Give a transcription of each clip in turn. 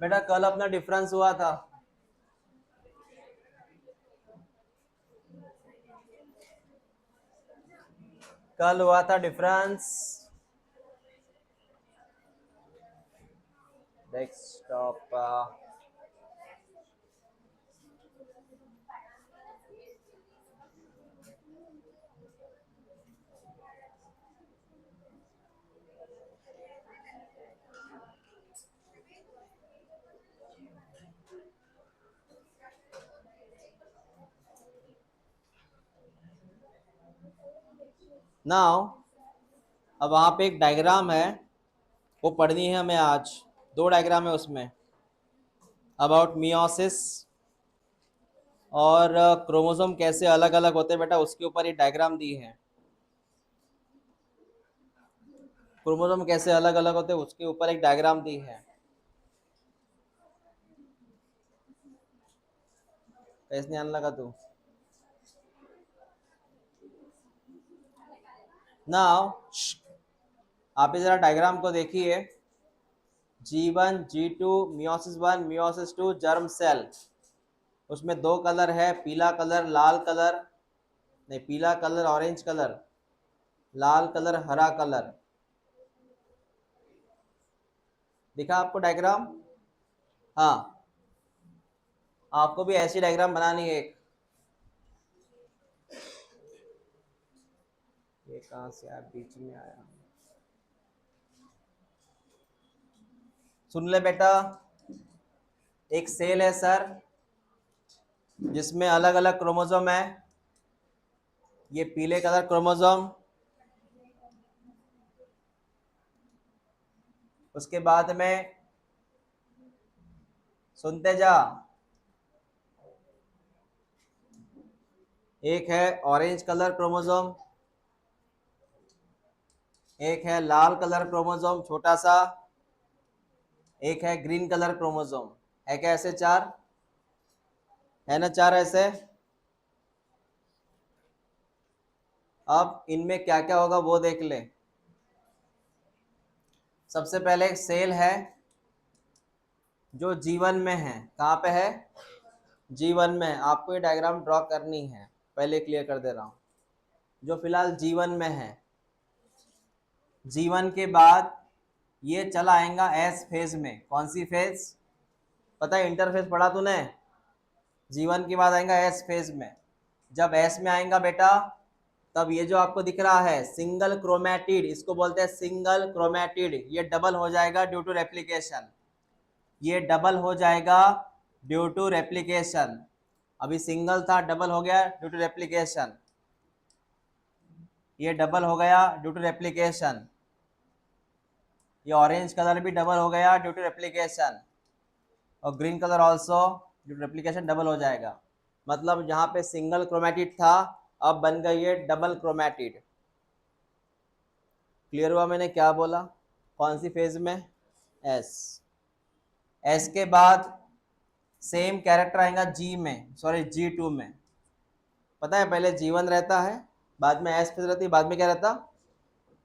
बेटा कल अपना डिफरेंस हुआ था। कल हुआ था डिफरेंस। डेस्कटॉप। नाउ अब वहां पे एक डायग्राम है, वो पढ़नी है हमें आज। दो डायग्राम है उसमें, अबाउट मियोसिस और क्रोमोसोम कैसे अलग अलग होते हैं बेटा, उसके ऊपर ये डायग्राम दी है। क्रोमोसोम कैसे अलग अलग होते हैं उसके ऊपर एक डायग्राम दी है। कैसे नहीं आने लगा तू? नाउ आप इस जरा डायग्राम को देखिए। G1 G2 meiosis 1 meiosis 2 germ cell. उसमें दो कलर है, पीला कलर लाल कलर, नहीं पीला कलर ऑरेंज कलर, लाल कलर हरा कलर। दिखा आपको डायग्राम? हाँ, आपको भी ऐसी डायग्राम बनानी है एक। ये कहाँ से आया, बीच में आया। सुन ले बेटा, एक सेल है सर जिसमें अलग अलग क्रोमोसोम है। ये पीले कलर क्रोमोसोम, उसके बाद में सुनते जा, एक है ऑरेंज कलर क्रोमोसोम, एक है लाल कलर क्रोमोसोम छोटा सा, एक है ग्रीन कलर क्रोमोसोम। है क्या ऐसे चार? है ना चार ऐसे? अब इनमें क्या क्या होगा वो देख ले। सबसे पहले एक सेल है जो जीवन में है। कहाँ पे है? जीवन में। आपको ये डायग्राम ड्रॉ करनी है, पहले क्लियर कर दे रहा हूँ। जो फिलहाल जीवन में है, जीवन के बाद ये चला आएगा एस फेज में। कौन सी फेज? पता है, इंटरफेज पढ़ा तूने? जीवन के बाद आएगा एस फेज में। जब एस में आएगा बेटा, तब ये जो आपको दिख रहा है सिंगल क्रोमैटिड, इसको बोलते हैं सिंगल क्रोमैटिड, ये डबल हो जाएगा ड्यू टू रेप्लिकेशन। ये डबल हो जाएगा ड्यू टू रेप्लिकेशन। अभी सिंगल था, डबल हो गया ड्यू टू रेप्लिकेशन। ये डबल हो गया ड्यू टू रेप्लिकेशन। ये ऑरेंज कलर भी डबल हो गया ड्यू टू रेप्लिकेशन, और green colour also due to replication double हो जाएगा। मतलब जहाँ पे सिंगल क्रोमैटिड था, अब बन गई है डबल क्रोमैटिड। क्लियर हुआ मैंने क्या बोला? कौन सी फेज में? एस। एस के बाद सेम कैरेक्टर आएगा जी में, सॉरी G2 में। पता है पहले G1 रहता है, बाद में एस फेज रहती है, बाद में क्या रहता?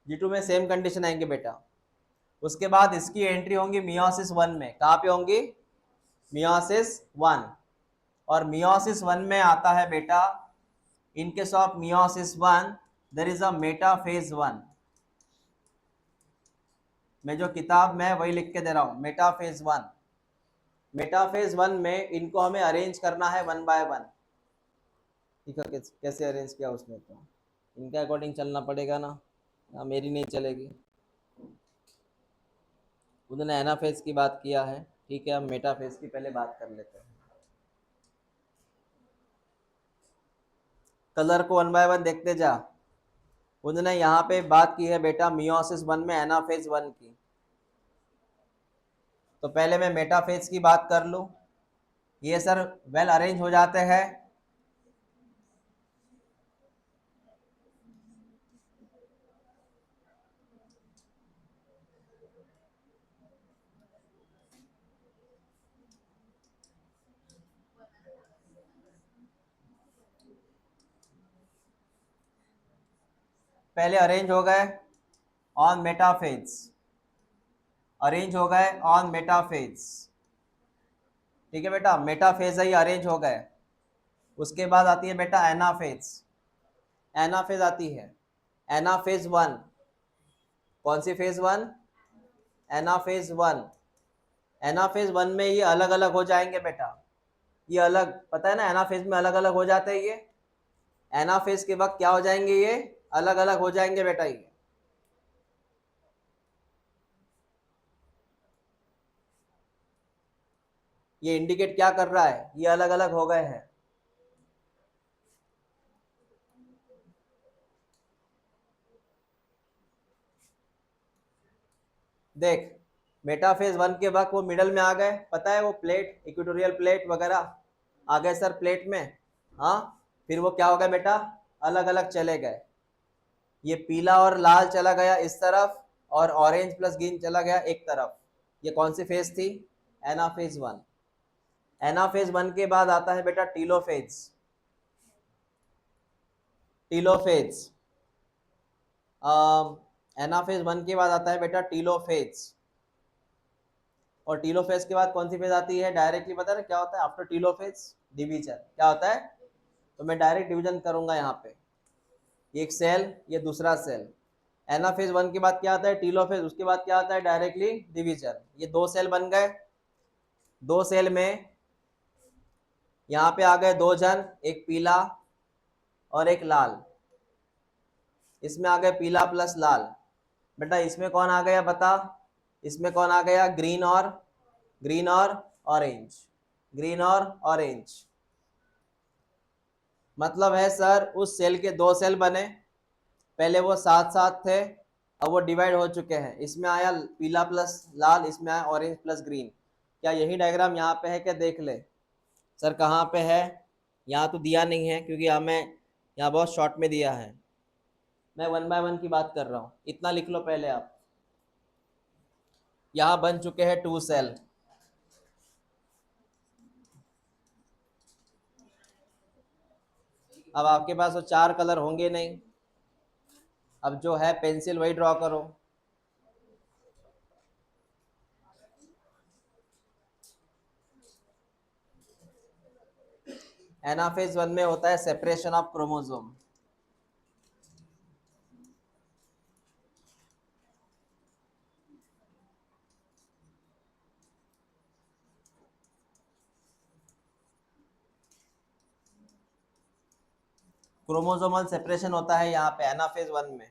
G2 में। सेम कंडीशन आएंगे बेटा। उसके बाद इसकी एंट्री होंगी मियोसिस 1 में। कहाँ पे होंगी? मियोसिस 1। और मियोसिस 1 में आता है बेटा, in case of meiosis 1 there is a metaphase 1। मैं जो किताब में वही लिख के दे रहा हूँ, मेटाफेज 1। मेटाफेज 1 में इनको हमें अरेंज करना है वन बाय वन। ठीक है, कैसे अरेंज किया उसने? तो इनके अकॉर्डिंग चलना पड़ेगा ना, मेरी नहीं चलेगी। उन्होंने एनाफेज की बात किया है, ठीक है, हम मेटाफेज की पहले बात कर लेते हैं। कलर को वन बाय वन देखते जा। उन्होंने यहाँ पे बात की है बेटा मियोसिस 1 में एनाफेज 1 की। तो पहले मैं मेटाफेज की बात कर लूँ। ये सर वेल अरेंज हो जाते हैं। पहले अरेंज हो गए ऑन मेटाफेज, अरेंज हो गए ऑन मेटाफेज। ठीक है बेटा, मेटाफेज ही अरेंज हो गए। उसके बाद आती है बेटा एनाफेज। एनाफेज आती है, एनाफेज वन। कौन सी phase one? Anaphase one. Anaphase one में ये अलग अलग हो जाएंगे बेटा, ये अलग, पता है ना, एनाफेज में अलग अलग हो जाते हैं ये। एनाफेज के वक्त क्या हो जाएंगे ये? अलग अलग हो जाएंगे बेटा ये इंडिकेट क्या कर रहा है? ये अलग अलग हो गए हैं। देख, मेटाफेज वन के वक्त वो मिडल में आ गए, पता है वो प्लेट, इक्वेटोरियल प्लेट वगैरह आ गए सर प्लेट में। हाँ, फिर वो क्या हो गया बेटा? अलग अलग चले गए। ये पीला और लाल चला गया इस तरफ, और ऑरेंज प्लस ग्रीन चला गया एक तरफ। ये कौन सी फेज थी? Anaphase one. एनाफेज वन के बाद आता है बेटा टीलोफेज। टीलोफेज। एनाफेज वन के बाद आता है बेटा टीलोफेज। और टीलोफेज के बाद कौन सी फेज आती है? डायरेक्टली पता है क्या होता है आफ्टर टीलोफेज? डिवीजन। क्या होता है? तो मैं डायरेक्ट डिवीजन करूंगा यहाँ पे, एक सेल, ये दूसरा सेल। एनाफेज वन के बाद क्या आता है? टीलोफेज। उसके बाद क्या आता है? Directly division. ये दो सेल बन गए। दो सेल में यहाँ पे आ गए दो जन, एक पीला और एक लाल। इसमें आ गए पीला प्लस लाल। बेटा इसमें कौन आ गया बता? इसमें कौन आ गया? ग्रीन और ऑरेंज। ग्रीन और ऑरेंज। मतलब है सर उस सेल के दो सेल बने, पहले वो साथ साथ थे, अब वो डिवाइड हो चुके हैं। इसमें आया पीला प्लस लाल, इसमें आया ऑरेंज प्लस ग्रीन। क्या यही डायग्राम यहाँ पे है क्या? देख ले सर कहाँ पे है। यहाँ तो दिया नहीं है क्योंकि हमें यहाँ बहुत शॉर्ट में दिया है। मैं वन बाय वन की बात कर रहा हूँ, इतना लिख लो पहले आप। यहाँ बन चुके हैं टू सेल। अब आपके पास वो चार कलर होंगे नहीं, अब जो है पेंसिल वही ड्रॉ करो। एनाफेज वन में होता है separation of chromosome. Chromosomal separation होता है यहाँ पे एनाफेज वन में।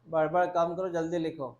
बड़बड़ कम करो, जल्दी लिखो।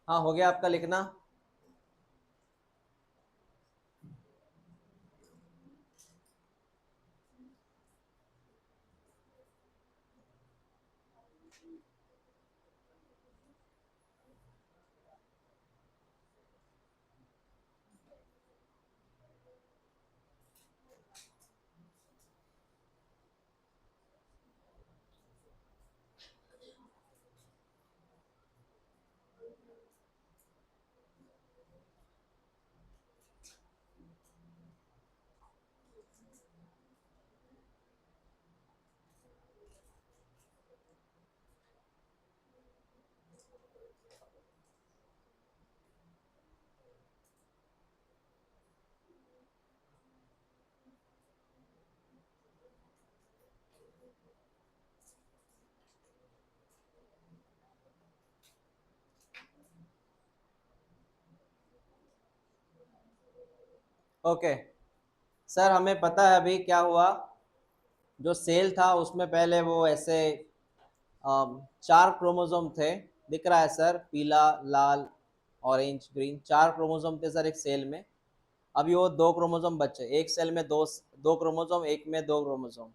हाँ हो गया आपका लिखना। ओके सर, हमें पता है अभी क्या हुआ। जो सेल था उसमें पहले वो ऐसे 4 क्रोमोसोम थे। दिख रहा है सर, पीला, लाल, ऑरेंज, ग्रीन, 4 क्रोमोसोम थे सर एक सेल में। अभी वो 2 क्रोमोसोम बचे, एक सेल में दो क्रोमोसोम, एक में 2 क्रोमोसोम।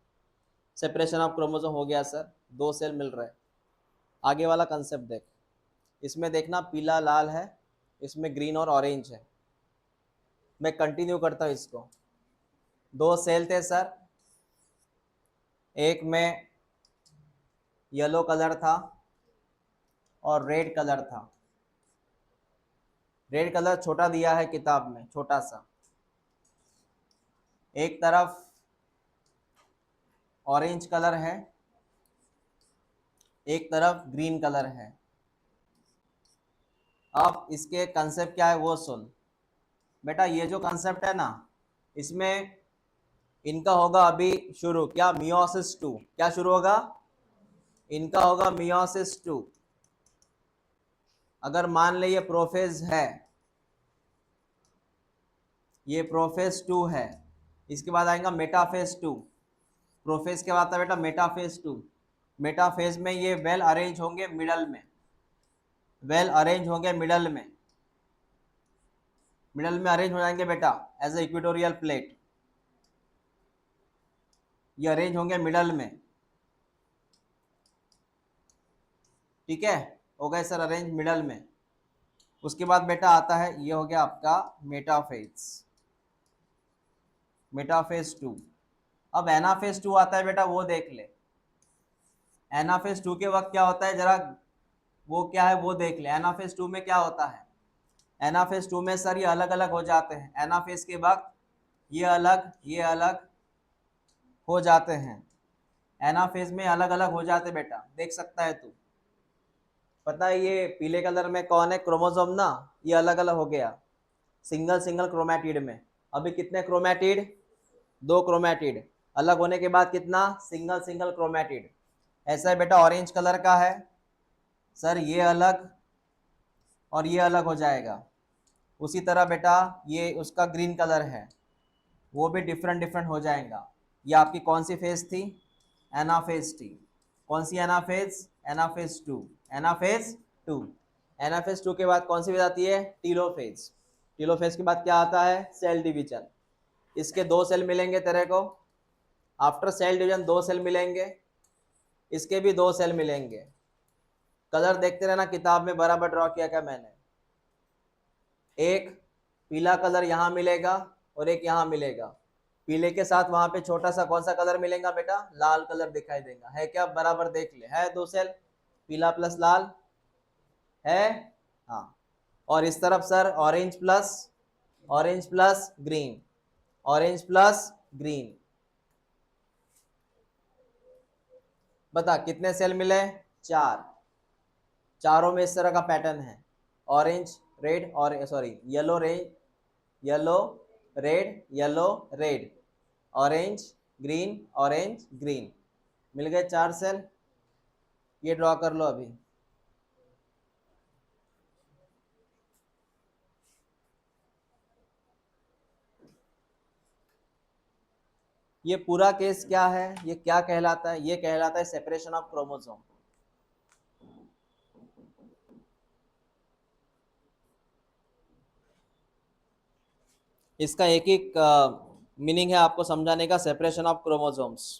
सेपरेशन ऑफ क्रोमोसोम हो गया सर, 2 सेल मिल रहे हैं। आगे वाला कंसेप्ट देख, इसमें देखना पीला लाल है, इसमें ग्रीन और ऑरेंज है। मैं कंटिन्यू करता हूँ इसको। 2 सेल थे सर, एक में येलो कलर था और रेड कलर था। रेड कलर छोटा दिया है किताब में, छोटा सा। एक तरफ ऑरेंज कलर है, एक तरफ ग्रीन कलर है। अब इसके कंसेप्ट क्या है वो सुन बेटा। ये जो कंसेप्ट है ना, इसमें इनका होगा अभी शुरू, क्या, मियोसिस 2। क्या शुरू होगा? इनका होगा मियोसिस 2। अगर मान ले ये प्रोफेज है, ये प्रोफेज 2 है, इसके बाद आएगा मेटाफेज 2। प्रोफेज के बाद आता है बेटा मेटाफेज 2। मेटाफेज में ये वेल अरेंज होंगे मिडल में, वेल अरेंज होंगे मिडल में, मिडल में अरेंज हो जाएंगे बेटा एज ए इक्वेटोरियल प्लेट। ये अरेंज होंगे मिडल में, ठीक है, हो गए सर अरेंज मिडल में। उसके बाद बेटा आता है, ये हो गया आपका मेटाफेज, मेटाफेज 2। अब एनाफेज 2 आता है बेटा, वो देख ले। एनाफेज 2 के वक्त क्या होता है जरा, वो क्या है वो देख ले। एनाफेज 2 में क्या होता है? एनाफेज 2 में सर ये अलग अलग हो जाते हैं। एनाफेज के वक्त ये अलग हो जाते हैं। एनाफेज में अलग अलग हो जाते बेटा, देख सकता है तू। पता है ये पीले कलर में कौन है? क्रोमोसोम ना, ये अलग अलग हो गया सिंगल सिंगल क्रोमैटिड में। अभी कितने क्रोमैटिड? 2 क्रोमैटिड। अलग होने के बाद कितना? Single single chromatid. ऐसा है बेटा, ऑरेंज कलर का है सर, ये अलग और ये अलग हो जाएगा। उसी तरह बेटा ये उसका ग्रीन कलर है, वो भी डिफरेंट डिफरेंट हो जाएगा। ये आपकी कौन सी फेज थी? एनाफेज थी। कौन सी एनाफेज? एनाफेज 2। एनाफेज 2। एनाफेज 2 के बाद कौन सी फेज आती है? टीलोफेज। टीलोफेज के बाद क्या आता है? Cell division. इसके 2 सेल मिलेंगे तेरे को। आफ्टर सेल डिवीजन 2 सेल मिलेंगे, इसके भी 2 सेल मिलेंगे। कलर देखते रहना, किताब में बराबर ड्रॉ किया क्या मैंने। एक पीला कलर यहाँ मिलेगा और एक यहाँ मिलेगा। पीले के साथ वहां पे छोटा सा कौन सा कलर मिलेगा बेटा? लाल कलर दिखाई देगा। है क्या? बराबर देख ले, है 2 सेल, पीला प्लस लाल है। हाँ, और इस तरफ sir orange plus green, orange plus green. बता कितने सेल मिले? 4। चारों में इस तरह का पैटर्न है, ऑरेंज रेड और sorry yellow red, yellow red, yellow red, orange green, orange green. मिल गए 4 सेल। ये ड्रॉ कर लो अभी। ये पूरा केस क्या है, ये क्या कहलाता है? ये कहलाता है सेपरेशन ऑफ क्रोमोसोम। इसका एक एक मीनिंग है आपको समझाने का, सेपरेशन ऑफ क्रोमोसोम्स।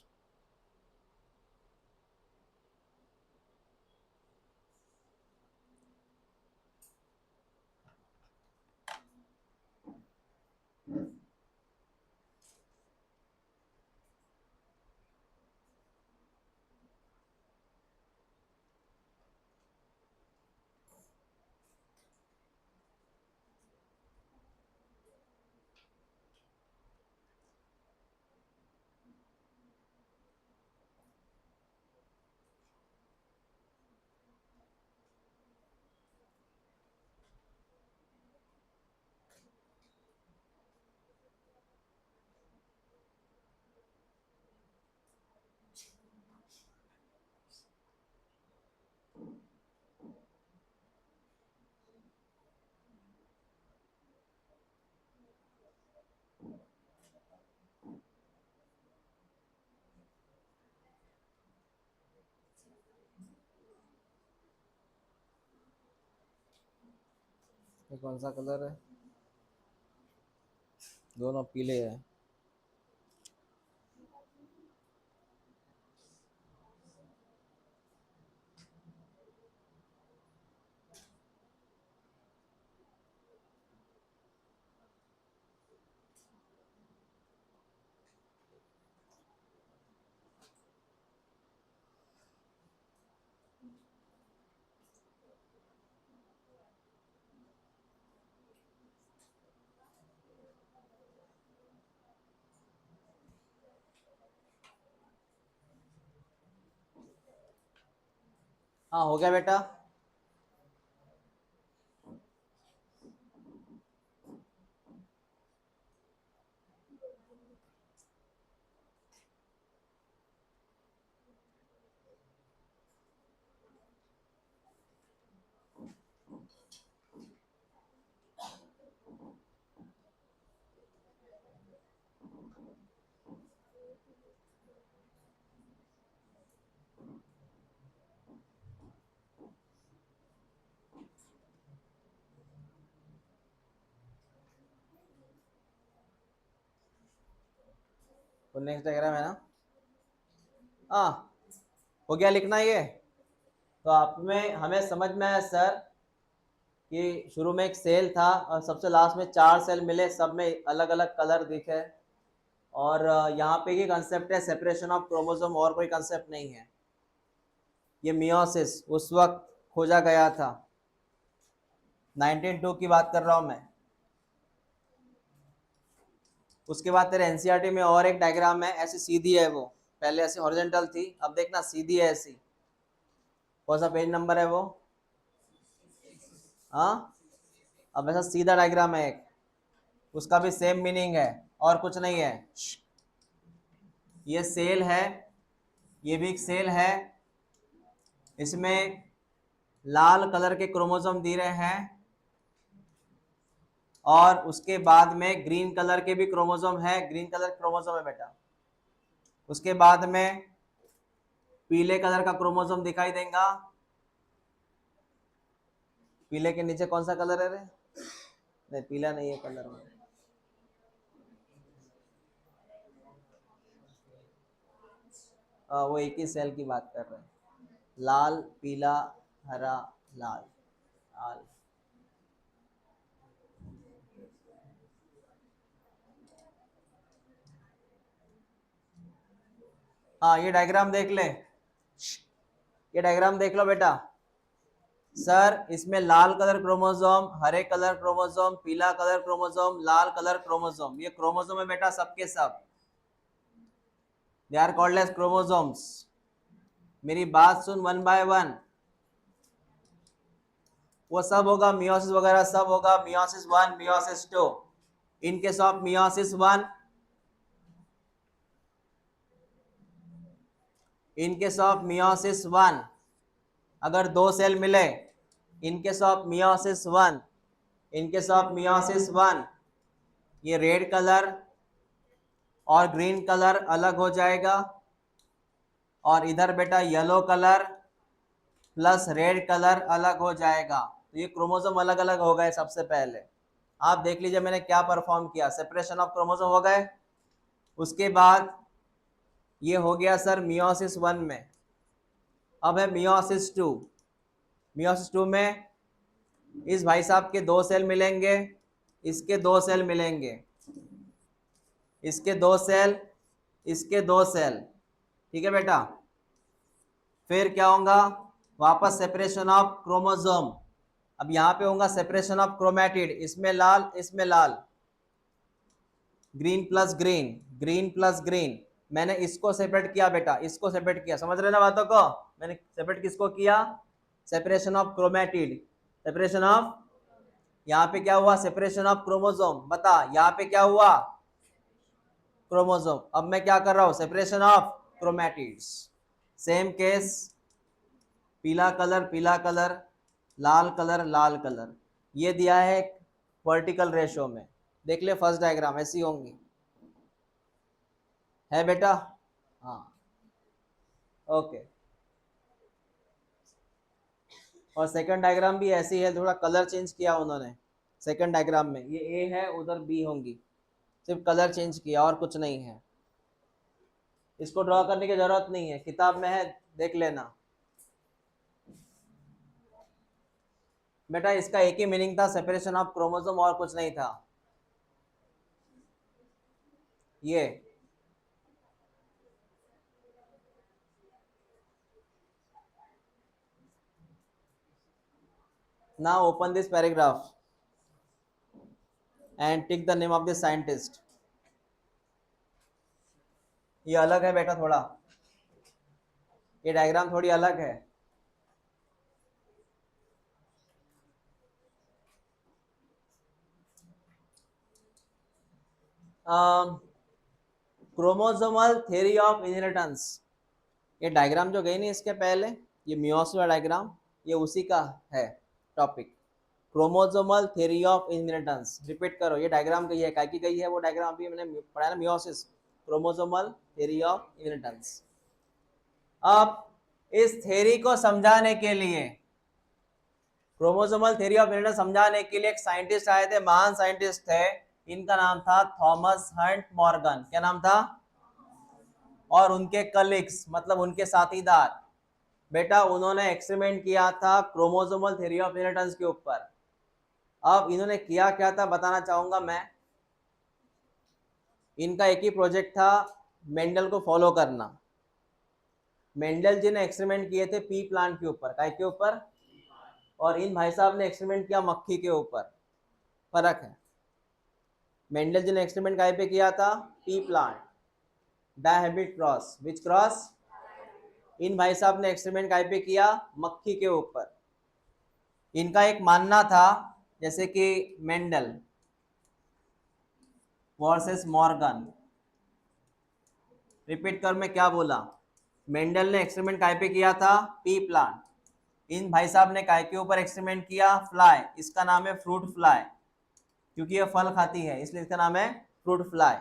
ये कौन सा कलर है? दोनों पीले हैं। हाँ हो गया बेटा। तो नेक्स्ट डायग्राम है ना? हाँ हो गया लिखना ये। तो आप में हमें समझ में आया सर कि शुरू में एक सेल था और सबसे लास्ट में 4 सेल मिले, सब में अलग अलग कलर दिखे। और यहाँ पे ये कंसेप्ट है सेपरेशन ऑफ क्रोमोसोम, और कोई कंसेप्ट नहीं है। ये मियोसिस उस वक्त खोजा गया था, 1902 की बात कर रहा हूँ मैं। उसके बाद तेरे एनसीईआरटी में और एक डायग्राम है, ऐसी सीधी है वो, पहले ऐसी हॉरिजॉन्टल थी, अब देखना सीधी है ऐसी। कौन सा पेज नंबर है वो? हाँ अब ऐसा सीधा डायग्राम है एक, उसका भी सेम मीनिंग है और कुछ नहीं है। ये सेल है, ये भी एक सेल है, इसमें लाल कलर के क्रोमोसोम दे रहे हैं और उसके बाद में ग्रीन कलर के भी क्रोमोसोम है, ग्रीन कलर क्रोमोसोम है बेटा। उसके बाद में पीले कलर का क्रोमोसोम दिखाई देगा। पीले के नीचे कौन सा कलर है रे? नहीं पीला नहीं है कलर में। वो एक ही सेल की बात कर रहे हैं, लाल पीला हरा लाल लाल। हाँ ये डायग्राम देख ले, ये डायग्राम देख लो बेटा। सर इसमें लाल कलर क्रोमोसोम, हरे कलर क्रोमोसोम, पीला कलर क्रोमोसोम, लाल कलर क्रोमोसोम, ये क्रोमोसोम है बेटा सबके सब। They are called as chromosomes. मेरी बात सुन वन बाय वन। वो सब होगा मियोसिस वगैरह सब होगा, meiosis 1 meiosis 2। In case of meiosis 1, in case of meiosis 1 अगर 2 सेल मिले, इन case of meiosis 1, in case of meiosis 1 ये रेड कलर और ग्रीन कलर अलग हो जाएगा, और इधर बेटा yellow colour plus red colour अलग हो जाएगा। तो ये क्रोमोसोम अलग अलग हो गए सबसे पहले। आप देख लीजिए मैंने क्या परफॉर्म किया, सेपरेशन ऑफ क्रोमोसोम हो गए। उसके बाद ये हो गया सर मियोसिस 1 में। अब है मियोसिस 2। मियोसिस 2 में इस भाई साहब के 2 सेल मिलेंगे, इसके 2 सेल मिलेंगे, इसके 2 सेल, इसके 2 सेल, ठीक है बेटा। फिर क्या होगा, वापस सेपरेशन ऑफ क्रोमोसोम। अब यहाँ पे होगा सेपरेशन ऑफ क्रोमैटिड, इसमें लाल इसमें लाल, green plus green, green plus green. मैंने इसको सेपरेट किया बेटा, इसको सेपरेट किया, समझ रहे ना बातों को। मैंने सेपरेट किसको किया, separation of chromatid, separation of, यहाँ पे क्या हुआ, सेपरेशन ऑफ क्रोमोसोम। बता यहाँ पे क्या हुआ, क्रोमोसोम। अब मैं क्या कर रहा हूँ, separation of chromatids. Same case, पीला कलर पीला कलर, लाल कलर लाल कलर, ये दिया है वर्टिकल रेशो में। देख ले फर्स्ट डायग्राम ऐसी होंगी, है बेटा। हाँ ओके। और सेकंड डायग्राम भी ऐसी है, थोड़ा कलर चेंज किया उन्होंने सेकंड डायग्राम में। ये ए है, उधर बी होंगी, सिर्फ कलर चेंज किया और कुछ नहीं है। इसको ड्रॉ करने की जरूरत नहीं है, किताब में है, देख लेना बेटा। इसका एक ही मीनिंग था, सेपरेशन ऑफ क्रोमोसोम, और कुछ नहीं था। ये now open this paragraph and tick the name of the scientist। ये अलग है बेटा थोड़ा, ये डायग्राम थोड़ी अलग है। क्रोमोसोमल थ्योरी ऑफ इनहेरिटेंस, ये डायग्राम जो गई नहीं इसके पहले, ये मियोसिस वाला डायग्राम, ये उसी का है topic, chromosomal theory of inheritance. Repeat करो, ये डायग्राम गई है, काय की गई है वो डायग्राम, अभी मैंने पढ़ा ना, meiosis, chromosomal theory of inheritance. अब इस थ्योरी को समझाने के लिए, क्रोमोसोमल थ्योरी ऑफ इनहेरिटेंस समझाने के लिए एक साइंटिस्ट आए थे, महान साइंटिस्ट थे, इनका नाम था थॉमस हंट मॉर्गन। क्या नाम था, और उनके कलीग्स मतलब उनके साथीदार, बेटा उन्होंने एक्सपेरिमेंट किया था क्रोमोसोमल थ्योरी ऑफ इनहेरिटेंस के ऊपर। अब इन्होंने किया क्या था बताना चाहूंगा मैं। इनका एक ही प्रोजेक्ट था, मेंडल को फॉलो करना। मेंडल जी ने एक्सपेरिमेंट किए थे पी प्लांट के ऊपर, काय के ऊपर, और इन भाई साहब ने एक्सपेरिमेंट किया मक्खी के ऊपर। फर्क है, मेंडल जी ने एक्सपेरिमेंट काय पे किया था, pea plant, dihybrid cross, which cross. इन भाई साहब ने एक्सपेरिमेंट काय पे किया, मक्खी के ऊपर। इनका एक मानना था, जैसे कि मेंडल वर्सेस मॉर्गन। रिपीट कर मैं क्या बोला, मेंडल ने एक्सपेरिमेंट काय पे किया था, पी प्लांट। इन भाई साहब ने काय के ऊपर एक्सपेरिमेंट किया, फ्लाई, इसका नाम है फ्रूट फ्लाई, क्योंकि ये फल खाती है इसलिए इसका नाम है फ्रूट फ्लाई।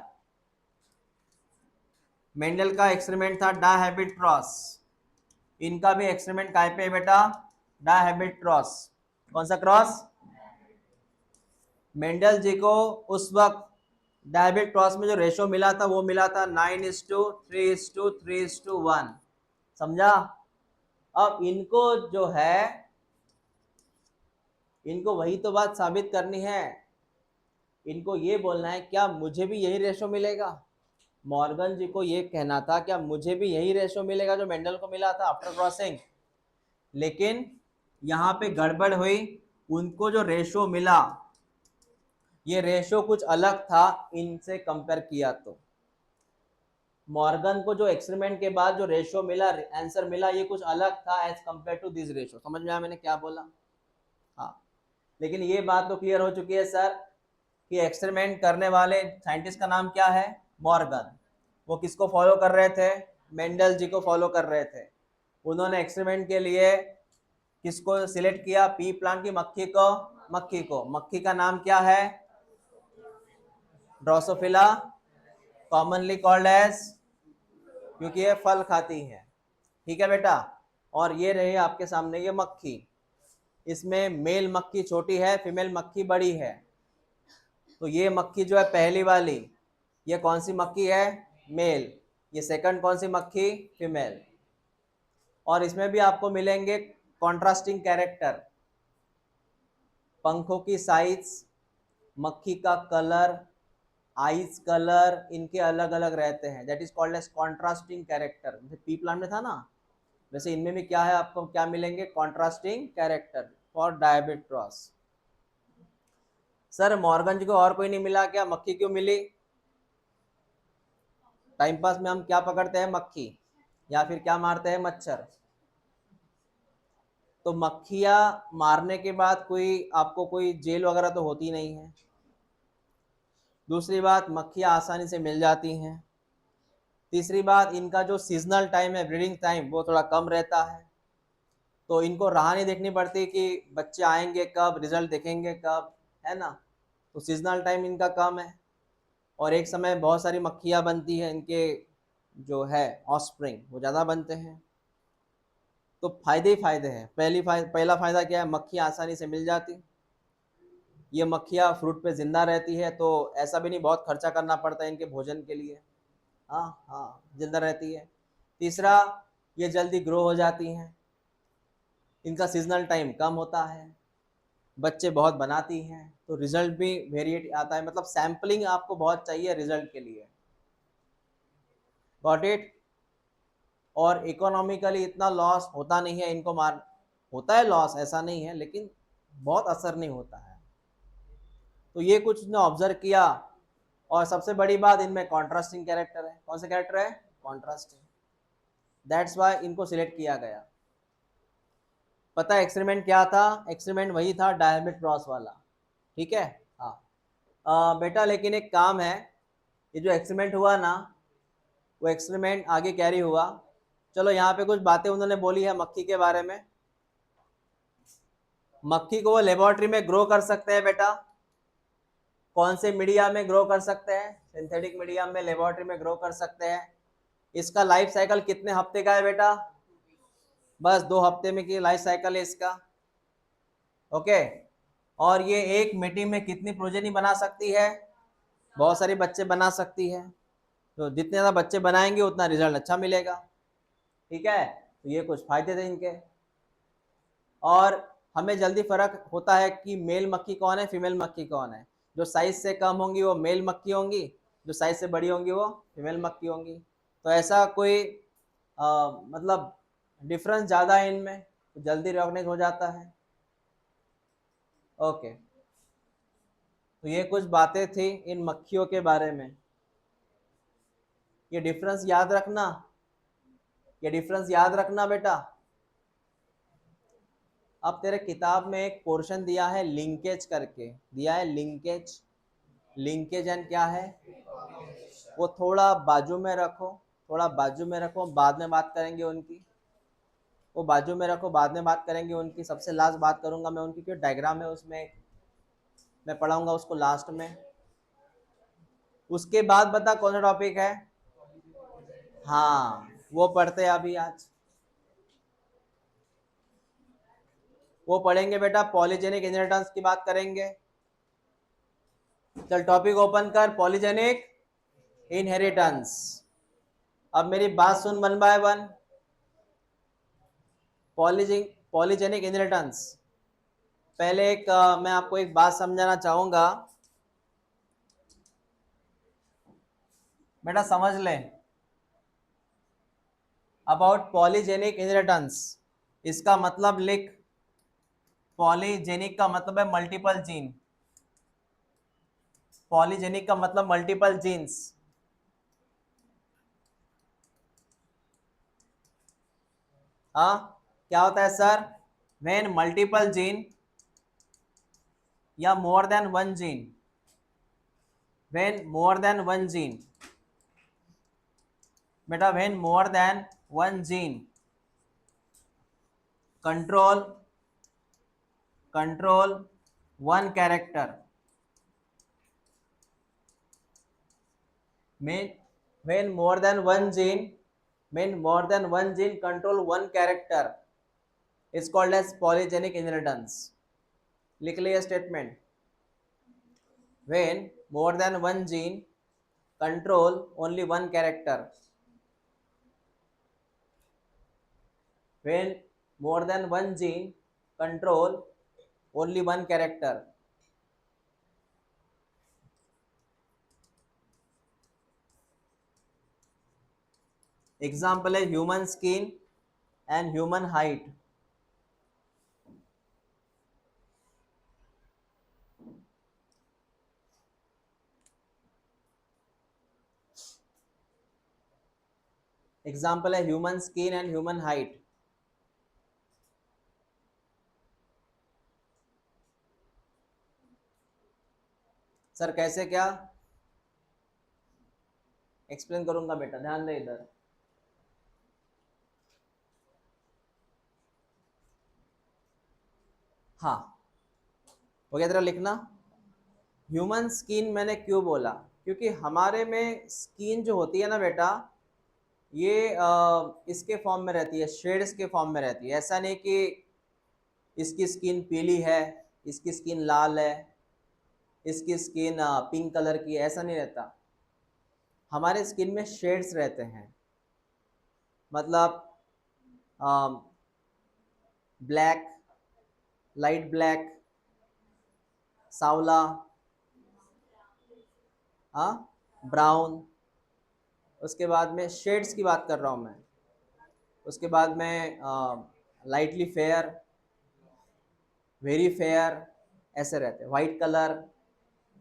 मेंडल का एक्सपेरिमेंट था डायहेबिट क्रॉस, इनका भी एक्सपेरिमेंट काय पे बेटा, डायहेबिट क्रॉस। कौन सा क्रॉस, मेंडल जी को उस वक्त डायहेबिट क्रॉस में जो रेशो मिला था वो मिला था 9:3:3:1। समझा। अब इनको जो है, इनको वही तो बात साबित करनी है, इनको ये बोलना है क्या मुझे भी यही रेशो मिलेगा। मॉर्गन जी को ये कहना था क्या मुझे भी यही रेशो मिलेगा जो मेंडल को मिला था आफ्टर क्रॉसिंग। लेकिन यहाँ पे गड़बड़ हुई, उनको जो रेशो मिला ये रेशो कुछ अलग था इनसे कंपेयर किया तो। मॉर्गन को जो एक्सपेरिमेंट के बाद जो रेशो मिला, आंसर मिला, ये कुछ अलग था as compare to this ratio. समझ में आया मैंने क्या बोला। हाँ, लेकिन ये बात तो क्लियर हो चुकी है सर कि एक्सपेरिमेंट करने वाले साइंटिस्ट का नाम क्या है, मॉर्गन। वो किसको फॉलो कर रहे थे, मेंडल जी को फॉलो कर रहे थे। उन्होंने एक्सपेरिमेंट के लिए किसको सिलेक्ट किया, पी प्लांट की मक्खी को, मक्खी को। मक्खी का नाम क्या है, ड्रोसोफिला, कॉमनली कॉल्ड एज, क्योंकि ये फल खाती है। ठीक है बेटा। और ये रही आपके सामने ये मक्खी, इसमें मेल मक्खी छोटी है, फीमेल मक्खी बड़ी है। तो ये मक्खी जो है पहली वाली, ये कौन सी मक्खी है? मेल। ये सेकंड कौन सी मक्खी? फीमेल। और इसमें भी आपको मिलेंगे कॉन्ट्रास्टिंग कैरेक्टर, पंखों की साइज, मक्खी का कलर, आइज कलर, इनके अलग अलग रहते हैं। That is called as contrasting character. जैसे पी प्लांट में था ना, वैसे इनमें भी क्या है, आपको क्या मिलेंगे? Contrasting character for dihybrid cross. Sir Morgan ji को और कोई नहीं मिला क्या? मक्खी क्यों मिली? टाइम पास में हम क्या पकड़ते हैं? मक्खी, या फिर क्या मारते हैं? मच्छर। तो मक्खियां मारने के बाद कोई आपको कोई जेल वगैरह तो होती नहीं है। दूसरी बात, मक्खियां आसानी से मिल जाती हैं। तीसरी बात, इनका जो सीजनल टाइम है, ब्रीडिंग टाइम, वो थोड़ा कम रहता है। तो इनको राह नहीं देखनी पड़ती कि बच्चे आएंगे कब, रिजल्ट देखेंगे कब, है ना। तो सीजनल टाइम इनका कम है, और एक समय बहुत सारी मक्खियाँ बनती हैं, इनके जो है ऑफस्प्रिंग वो ज़्यादा बनते हैं। तो फायदे ही फायदे हैं। पहला फायदा क्या है? मक्खियाँ आसानी से मिल जाती। ये मक्खियाँ फ्रूट पे जिंदा रहती है, तो ऐसा भी नहीं बहुत खर्चा करना पड़ता है इनके भोजन के लिए। हाँ हाँ, जिंदा रहती है। तीसरा, ये जल्दी ग्रो हो जाती हैं, इनका सीजनल टाइम कम होता है, बच्चे बहुत बनाती हैं, तो रिजल्ट भी वेरिएट आता है। मतलब सैम्पलिंग आपको बहुत चाहिए रिजल्ट के लिए। Got it. और इकोनॉमिकली इतना लॉस होता नहीं है इनको मार, होता है लॉस, ऐसा नहीं है, लेकिन बहुत असर नहीं होता है। तो ये कुछ ने ऑब्जर्व किया। और सबसे बड़ी बात, इनमें कॉन्ट्रास्टिंग कैरेक्टर है। कौन सा कैरेक्टर है? कॉन्ट्रास्टिंग। दैट्स वाई इनको सिलेक्ट किया गया। पता है एक्सपेरिमेंट क्या था? एक्सपेरिमेंट वही था डायबिट क्रॉस वाला। ठीक है। हाँ बेटा, लेकिन एक काम है, ये जो एक्सपेरिमेंट हुआ ना, वो एक्सपेरिमेंट आगे कैरी हुआ। चलो यहाँ पे कुछ बातें उन्होंने बोली है मक्खी के बारे में। मक्खी को वो लेबोरेटरी में ग्रो कर सकते हैं बेटा। कौन से मीडिया में ग्रो कर सकते हैं? सिंथेटिक मीडिया में, लेबोरेटरी में ग्रो कर सकते हैं। इसका लाइफ साइकिल कितने हफ्ते का है बेटा? बस 2 हफ्ते में की लाइफ साइकिल है इसका। ओके। और ये एक मिट्टी में कितनी प्रोजेनी बना सकती है? बहुत सारे बच्चे बना सकती है। तो जितने ज़्यादा बच्चे बनाएंगे उतना रिजल्ट अच्छा मिलेगा। ठीक है। तो ये कुछ फायदे थे इनके। और हमें जल्दी फर्क होता है कि मेल मक्खी कौन है, फीमेल मक्खी कौन है। जो साइज से कम होंगी वो मेल मक्खी होंगी, जो साइज से बड़ी होंगी वो फीमेल मक्खी होंगी। तो ऐसा कोई मतलब डिफरेंस ज़्यादा है इनमें, तो जल्दी रिकॉग्नाइज हो जाता है। ओके। तो ये कुछ बातें थी इन मक्खियों के बारे में। ये डिफरेंस याद रखना, ये डिफरेंस याद रखना बेटा। अब तेरे किताब में एक पोर्शन दिया है लिंकेज करके, दिया है लिंकेज। लिंकेज एंड क्या है? वो थोड़ा बाजू में रखो, थोड़ा बाजू में रखो, बाद में बात करेंगे उनकी। वो बाजू में रखो, बाद में बात करेंगे उनकी। सबसे लास्ट बात करूंगा मैं उनकी, क्यों डायग्राम है उसमें, मैं पढ़ाऊंगा उसको लास्ट में। उसके बाद बता कौन सा टॉपिक है? हाँ, वो पढ़ते हैं अभी आज। वो पढ़ेंगे बेटा, पॉलीजेनिक इनहेरिटेंस की बात करेंगे। चल टॉपिक ओपन कर, पॉलीजेनिक इनहेरिटेंस। अब मेरी बात सुन 1 बाय 1। पॉलीजेनिक इनहेरिटेंस, पहले एक मैं आपको एक बात समझाना चाहूंगा बेटा, समझ ले अबाउट पॉलीजेनिक इनहेरिटेंस। इसका मतलब लिख, पॉलीजेनिक का मतलब है मल्टीपल जीन। पॉलीजेनिक का मतलब मल्टीपल जीन्स। हाँ, क्या होता है सर? व्हेन मल्टीपल जीन या more than one gene, when more than one gene बेटा, when more than one gene control one character, mean when more than one gene control one character is called as polygenic inheritance. लिख लिया statement. when more than one gene control only one character, when more than one gene control only one character. Example है human skin and human height. Example है human skin and human height. Sir कैसे क्या explain करूंगा बेटा, ध्यान दे इधर. हाँ हो गया तेरा लिखना. ह्यूमन स्किन मैंने क्यों बोला, क्योंकि हमारे में स्किन जो होती है ना बेटा, ये इसके फॉर्म में रहती है, शेड्स के फॉर्म में रहती है. ऐसा नहीं कि इसकी स्किन पीली है, इसकी स्किन लाल है, इसकी स्किन पिंक कलर की है, ऐसा नहीं रहता. हमारे स्किन में शेड्स रहते हैं. मतलब ब्लैक, लाइट ब्लैक, सावला, हाँ, ब्राउन. उसके बाद में शेड्स की बात कर रहा हूँ मैं. उसके बाद में लाइटली फेयर, वेरी फेयर, ऐसे रहते हैं. White colour.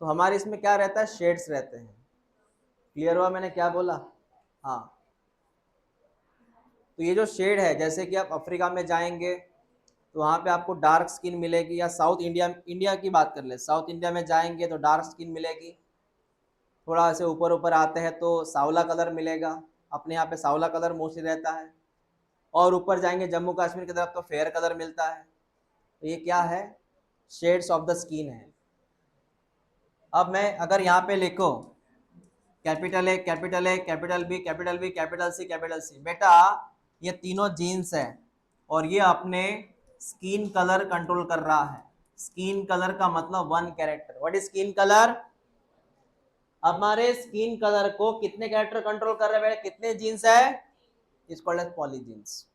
तो हमारे इसमें क्या रहता है, शेड्स रहते हैं. क्लियर हुआ मैंने क्या बोला? हाँ. तो ये जो शेड है, जैसे कि आप अफ्रीका में जाएंगे तो वहाँ पे आपको डार्क स्किन मिलेगी, या साउथ इंडिया, इंडिया की बात कर ले, साउथ इंडिया में जाएंगे तो डार्क स्किन मिलेगी. थोड़ा ऐसे ऊपर ऊपर आते हैं तो सावला कलर मिलेगा. अपने यहाँ पे सावला कलर मोस्टली रहता है. और ऊपर जाएंगे जम्मू कश्मीर की तरफ तो फेयर कलर मिलता है. तो ये क्या है, शेड्स ऑफ द स्किन है. अब मैं अगर यहाँ पे लिखो capital A, capital A, capital B, capital B, capital C, capital C, बेटा ये तीनों जीन्स है और ये अपने स्किन कलर कंट्रोल कर रहा है. स्किन कलर का मतलब one character. What is skin colour? हमारे स्किन कलर को कितने कैरेक्टर कंट्रोल कर रहे हैं बेटा, कितने जीन्स है? Is called as polygenes.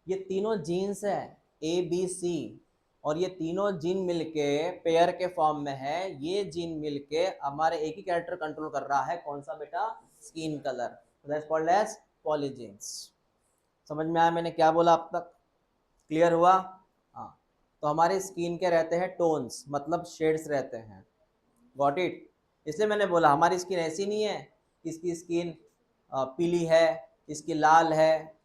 ये तीनों जीन्स है, ए बी सी, और ये तीनों जीन मिलके पेयर के फॉर्म में है. ये जीन मिलके हमारे एक ही कैरेक्टर कंट्रोल कर रहा है. कौन सा बेटा? Skin colour. That's called as polygenes. समझ में आया मैंने क्या बोला अब तक? क्लियर हुआ? हाँ. तो हमारे स्किन के रहते हैं टोन्स, मतलब शेड्स रहते हैं. Got it? इसलिए मैंने बोला हमारी स्किन ऐसी नहीं है, इसकी स्किन पीली है, इसकी लाल है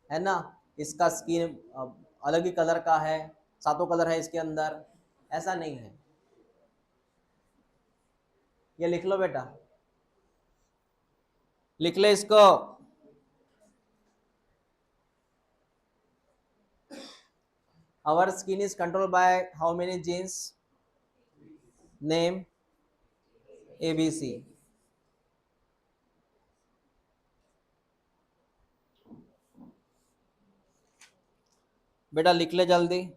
ना, इसका स्किन अलग ही कलर का है, सातों कलर है इसके अंदर, ऐसा नहीं है. ये लिख लो बेटा, लिख ले इसको. Our skin is control by how many genes? Name ABC. बेटा लिख ले जल्दी.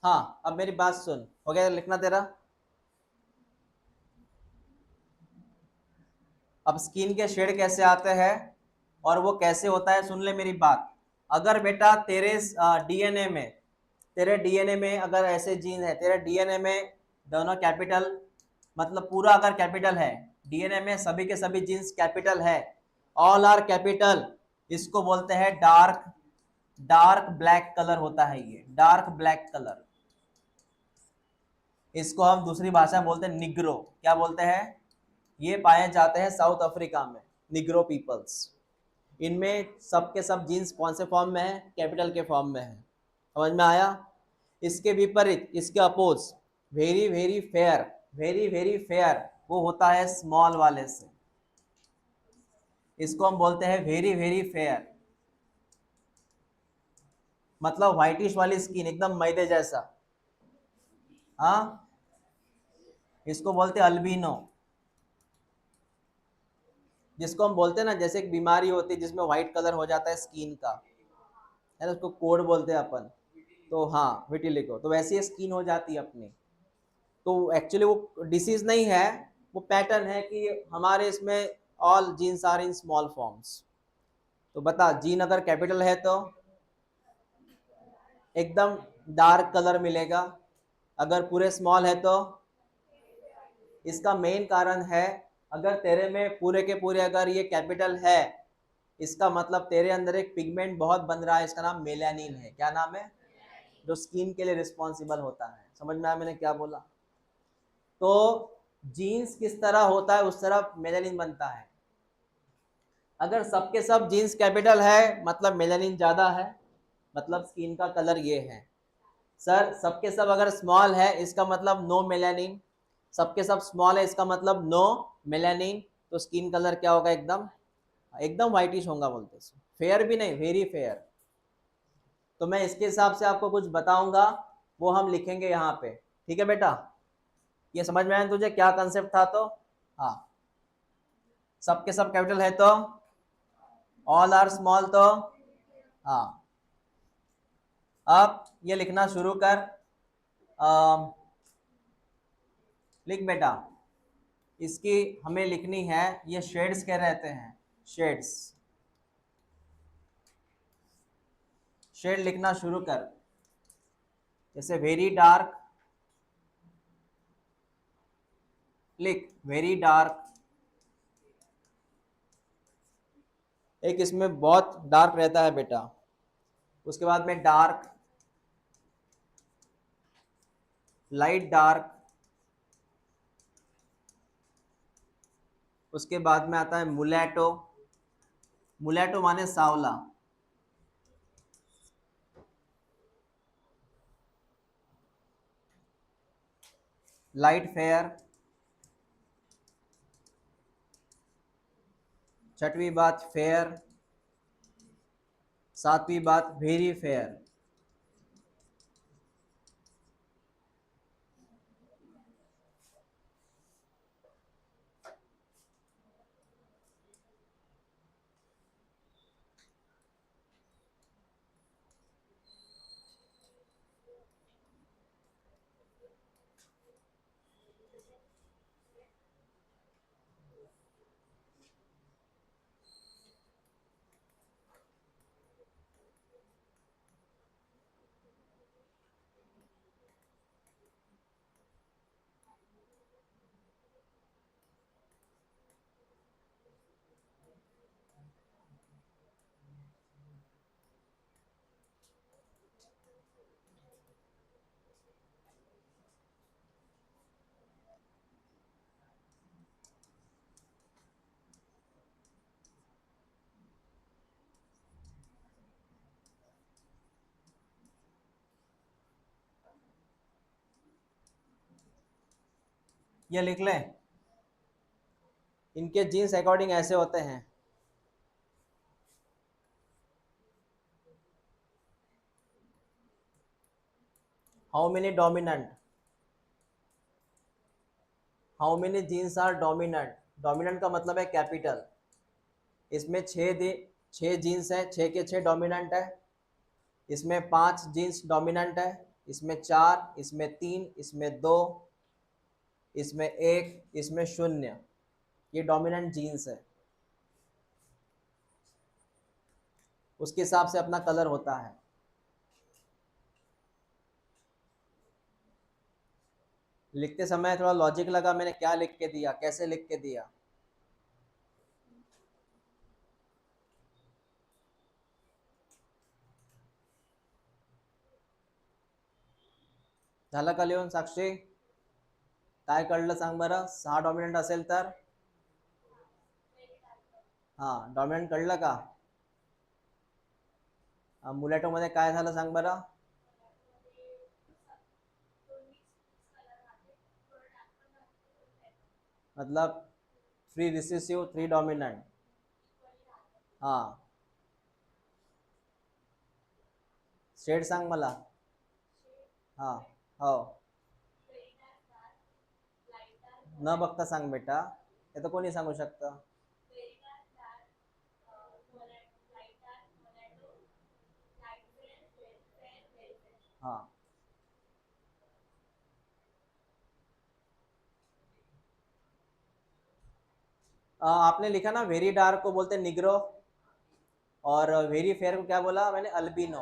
हाँ अब मेरी बात सुन, हो गया लिखना तेरा? अब स्किन के शेड कैसे आते हैं और वो कैसे होता है, सुन ले मेरी बात. अगर बेटा तेरे डीएनए में, तेरे डीएनए में अगर ऐसे जीन है, तेरे डीएनए में दोनों कैपिटल, मतलब पूरा अगर कैपिटल है, डीएनए में सभी के सभी जीन्स कैपिटल है, ऑल आर कैपिटल, इसको बोलते हैं डार्क, डार्क ब्लैक कलर होता है ये, डार्क ब्लैक कलर. इसको हम दूसरी भाषा में बोलते हैं निग्रो. क्या बोलते हैं? ये पाए जाते हैं साउथ अफ्रीका में, निग्रो पीपल्स. इनमें सब के सब जीन्स कौन से फॉर्म में है? कैपिटल के फॉर्म में है. समझ में आया? इसके विपरीत, इसके oppose, very very fair, very very fair, वो होता है स्मॉल वाले से. इसको हम बोलते हैं वेरी वेरी फेयर, मतलब व्हाइटिश वाली स्किन एकदम मैदे जैसा। हाँ, इसको बोलते हैं अल्बिनो, जिसको हम बोलते हैं ना, जैसे एक बीमारी होती है जिसमें व्हाइट कलर हो जाता है स्किन का, है ना, उसको कोड बोलते हैं अपन। तो हाँ, विटिलिगो, तो वैसी स्किन हो जाती है अपनी। तो एक्चुअली वो डिसीज नहीं है, वो पैटर्न है कि हमारे इसमें all genes are in small forms. तो बता, जीन अगर कैपिटल है तो एकदम डार्क कलर मिलेगा, अगर पूरे स्मॉल है तो। इसका मेन कारण है, अगर तेरे में पूरे के पूरे अगर ये कैपिटल है, इसका मतलब तेरे अंदर एक पिगमेंट बहुत बन रहा है, इसका नाम मेलानिन है। क्या नाम है? जो स्किन के लिए रिस्पॉन्सिबल होता है। समझ में आया मैंने क्या बोला? तो जीन्स किस तरह होता है उस तरह मेलानिन बनता है। अगर सबके सब जीन्स कैपिटल है मतलब मेलानिन ज्यादा है, मतलब स्किन का कलर ये है। सर सबके सब अगर स्मॉल है इसका मतलब नो मेलानिन, सबके सब स्मॉल है इसका मतलब नो मेलानिन, तो स्किन कलर क्या होगा? एकदम एकदम व्हाइटिश होगा बोलते हैं। फेयर भी नहीं, वेरी फेयर। तो मैं इसके हिसाब से आपको कुछ बताऊंगा, वो हम लिखेंगे यहाँ पे। ठीक है बेटा, ये समझ में आया तुझे क्या कंसेप्ट था? तो हाँ, सबके सब कैपिटल है तो ऑल आर स्मॉल तो हाँ। अब ये लिखना शुरू कर। लिख बेटा, इसकी हमें लिखनी है, ये शेड्स कह रहते हैं, शेड्स। शेड लिखना शुरू कर, जैसे वेरी डार्क, लिख वेरी डार्क। एक इसमें बहुत डार्क रहता है बेटा, उसके बाद में डार्क, लाइट डार्क, उसके बाद में आता है मुलेटो। मुलेटो माने सावला। लाइट फेयर, छठवीं बात फेयर, सातवीं बात वेरी फेयर। ये लिख लें, इनके जीन्स अकॉर्डिंग ऐसे होते हैं। How many dominant, how many genes are dominant. Dominant का मतलब है कैपिटल। इसमें छः जीन्स है, छः के छः डोमिनेंट है। इसमें 5 जीन्स डोमिनेंट है, इसमें 4, इसमें 3, इसमें 2, इसमें 1, इसमें 0। ये डोमिनेंट जीन्स है, उसके हिसाब से अपना कलर होता है। लिखते समय थोड़ा लॉजिक लगा, मैंने क्या लिख के दिया, कैसे लिख के दिया। झालं का लिहून साक्षी? काय कळलं सांग बरं, 6 डॉमिनंट असेल तर? हां, डॉमिनंट कळलं का? मुलॅटो मध्ये काय झालं सांग बरं? मतलब 3 रिसेसिव 3 डॉमिनंट। हाँ, शेड सांग मला. हां. हो. न बघता सांग बेटा, हे तर कोणी सांगू शकतं. हाँ. आपने लिखा ना वेरी डार्क को बोलते हैं निग्रो, और वेरी फेयर को क्या बोला मैंने, अल्बिनो.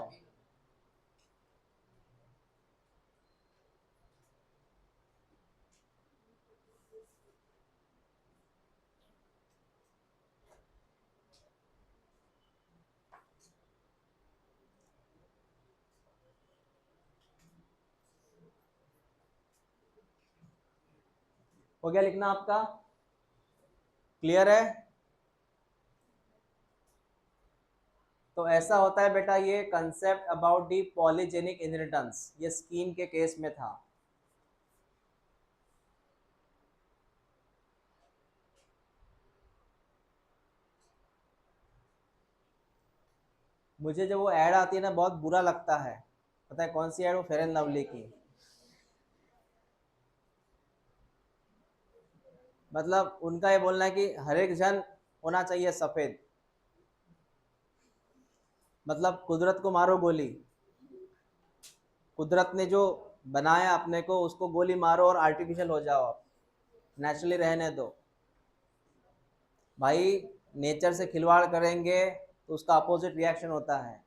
हो गया लिखना आपका? क्लियर है? तो ऐसा होता है बेटा, ये concept about the polygenic inheritance, ये स्कीन के केस में था. मुझे जब वो ऐड आती है ना बहुत बुरा लगता है. पता है कौन सी ऐड? वो फेयर एंड लवली की. मतलब उनका ये बोलना है कि हर एक जन होना चाहिए सफेद. मतलब कुदरत को मारो गोली. कुदरत ने जो बनाया अपने को, उसको गोली मारो और आर्टिफिशियल हो जाओ आप. नेचुरली रहने दो भाई. नेचर से खिलवाड़ करेंगे तो उसका अपोजिट रिएक्शन होता है.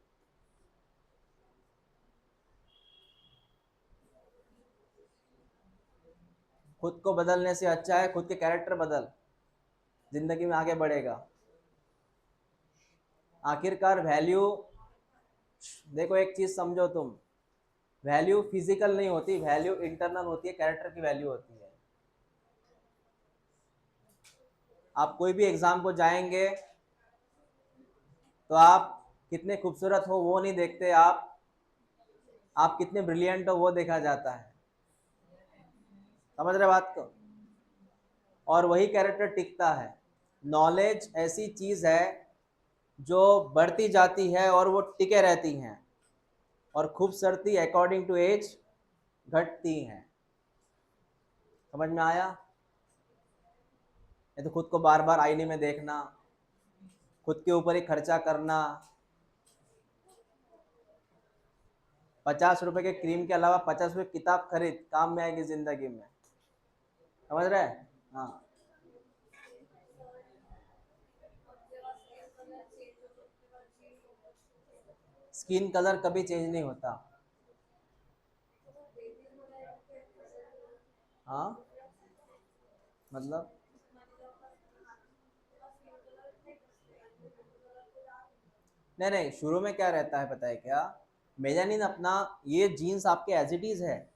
खुद को बदलने से अच्छा है खुद के कैरेक्टर बदल, जिंदगी में आगे बढ़ेगा. आखिरकार वैल्यू, देखो एक चीज समझो तुम, वैल्यू फिजिकल नहीं होती, वैल्यू इंटरनल होती है, कैरेक्टर की वैल्यू होती है. आप कोई भी एग्जाम को जाएंगे तो आप कितने खूबसूरत हो वो नहीं देखते, आप कितने ब्रिलियंट हो वो देखा जाता है. समझ रहे बात को? और वही कैरेक्टर टिकता है. नॉलेज ऐसी चीज है जो बढ़ती जाती है और वो टिके रहती हैं, और खूबसूरती अकॉर्डिंग टू एज घटती हैं. समझ में आया? ये तो खुद को बार बार आईने में देखना, खुद के ऊपर ही खर्चा करना, 50 रुपए के क्रीम के अलावा 50 रुपए किताब खरीद, काम में आएगी जिंदगी में. समझ रहे? हाँ. स्किन कलर कभी चेंज नहीं होता. हाँ. मतलब नहीं नहीं, शुरू में क्या रहता है पता है क्या? मेलानिन अपना, ये जीन्स आपके एज इट इज है.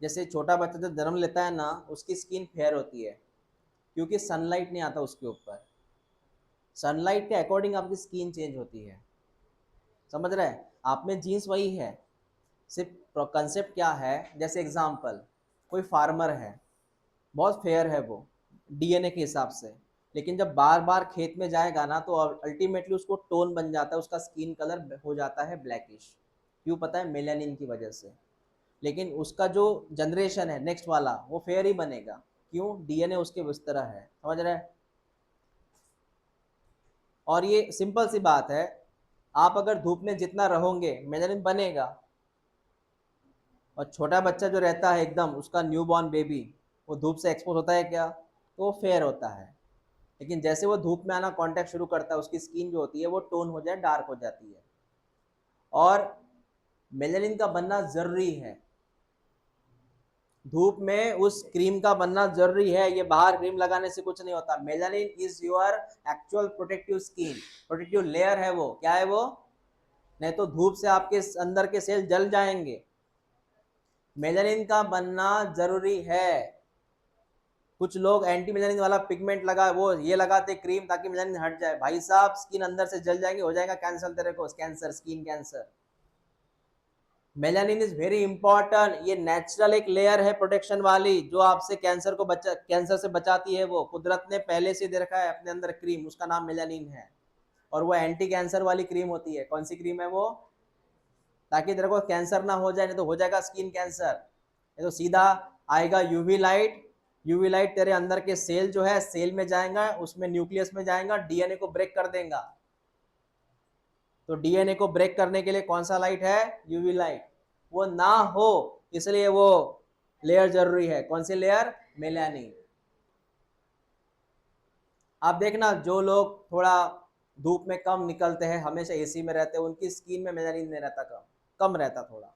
जैसे छोटा बच्चा जब जन्म लेता है ना, उसकी स्किन फेयर होती है क्योंकि सनलाइट नहीं आता उसके ऊपर. सनलाइट के अकॉर्डिंग आपकी स्किन चेंज होती है. समझ रहे हैं? आप में जीन्स वही है, सिर्फ कंसेप्ट क्या है, जैसे एग्जाम्पल, कोई फार्मर है, बहुत फेयर है वो डीएनए के हिसाब से, लेकिन जब बार बार खेत में जाएगा ना तो अल्टीमेटली उसको टोन बन जाता है, उसका स्किन कलर हो जाता है ब्लैकिश. क्यों? पता है? मेलानिन की वजह से. लेकिन उसका जो जनरेशन है नेक्स्ट वाला, वो फेयर ही बनेगा. क्यों? डीएनए उसके उस तरह है. समझ रहे हैं? और ये सिंपल सी बात है, आप अगर धूप में जितना रहोगे मेलानिन बनेगा. और छोटा बच्चा जो रहता है एकदम, उसका न्यू बॉर्न बेबी, वो धूप से एक्सपोज होता है क्या? तो वो फेयर होता है. लेकिन जैसे वो धूप में आना कांटेक्ट शुरू करता है, उसकी स्किन जो होती है वो टोन हो जाए, डार्क हो जाती है. और मेलानिन का बनना जरूरी है, धूप में उस क्रीम का बनना जरूरी है. ये बाहर क्रीम लगाने से कुछ नहीं होता. Melanin is your actual protective skin, protective layer है वो. क्या है वो? नहीं तो धूप से आपके अंदर के सेल जल जाएंगे. मेलानिन का बनना जरूरी है. कुछ लोग एंटी मेलानिन वाला पिगमेंट लगा, वो ये लगाते क्रीम ताकि मेलानिन हट जाए. भाई साहब, स्किन अंदर से जल जाएंगे, हो जाएगा कैंसर तेरे को, cancer, skin cancer. Melanin is very important, ये नेचुरल एक लेयर है प्रोटेक्शन वाली जो आपसे कैंसर से बचाती है। वो कुदरत ने पहले से दे रखा है अपने अंदर क्रीम, उसका नाम मेलानिन है, और वो एंटी कैंसर वाली क्रीम होती है। कौन सी क्रीम है वो? ताकि तेरे को कैंसर ना हो जाए, नहीं तो हो जाएगा स्किन कैंसर। ये तो सीधा आएगा यूवी लाइट, यूवी लाइट तेरे अंदर के सेल जो है सेल में जाएगा, उसमें न्यूक्लियस में जाएगा, डीएनए को ब्रेक कर देगा। तो डीएनए को ब्रेक करने के लिए कौन सा लाइट है? UV light. वो ना हो इसलिए वो लेयर जरूरी है। कौन सी लेयर? मेलानिन। आप देखना जो लोग थोड़ा धूप में कम निकलते हैं, हमेशा एसी में रहते हैं, उनकी स्किन में मेलानिन नहीं रहता, कम कम रहता थोड़ा।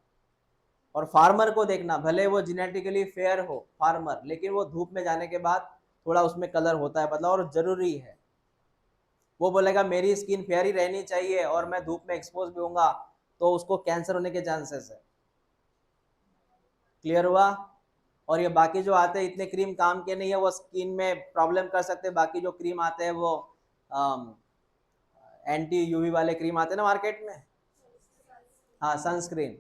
और फार्मर को देखना, भले वो जेनेटिकली फेयर हो फार्मर, लेकिन वो धूप में जाने के बाद थोड़ा उसमें कलर होता है बदलाव, और जरूरी है। वो बोलेगा मेरी स्किन फेयर ही रहनी चाहिए और मैं धूप में एक्सपोज भी होऊंगा, तो उसको कैंसर होने के चांसेस है। क्लियर हुआ? और ये बाकी जो आते हैं इतने क्रीम काम के नहीं है, वो स्किन में प्रॉब्लम कर सकते हैं। बाकी जो क्रीम आते हैं वो एंटी यूवी वाले क्रीम आते हैं ना मार्केट में, हाँ सनस्क्रीन।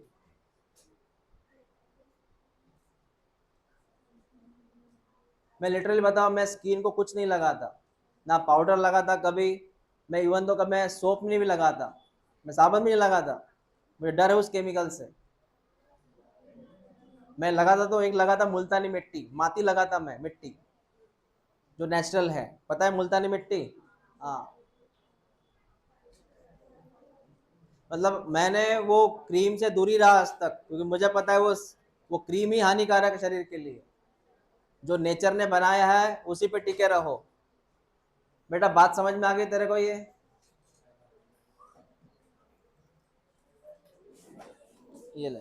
मैं लिटरली बताऊं, मैं स्किन को कुछ नहीं लगाता, ना पाउडर लगाता कभी। मैं इवन तो कभी मैं सोप नहीं भी लगाता, मैं साबुन भी नहीं लगाता, मुझे डर है उस केमिकल से। मैं लगाता तो एक लगाता मुल्तानी मिट्टी, माटी लगाता मैं, मिट्टी जो नेचुरल है, पता है मुल्तानी मिट्टी? हाँ, मतलब मैंने वो क्रीम से दूरी रहा आज तक, क्योंकि मुझे पता है वो क्रीम ही हानिकारक है शरीर के लिए। जो नेचर ने बनाया है उसी पे टिके रहो। बेटा बात समझ में आ गई तेरे को? ये ले।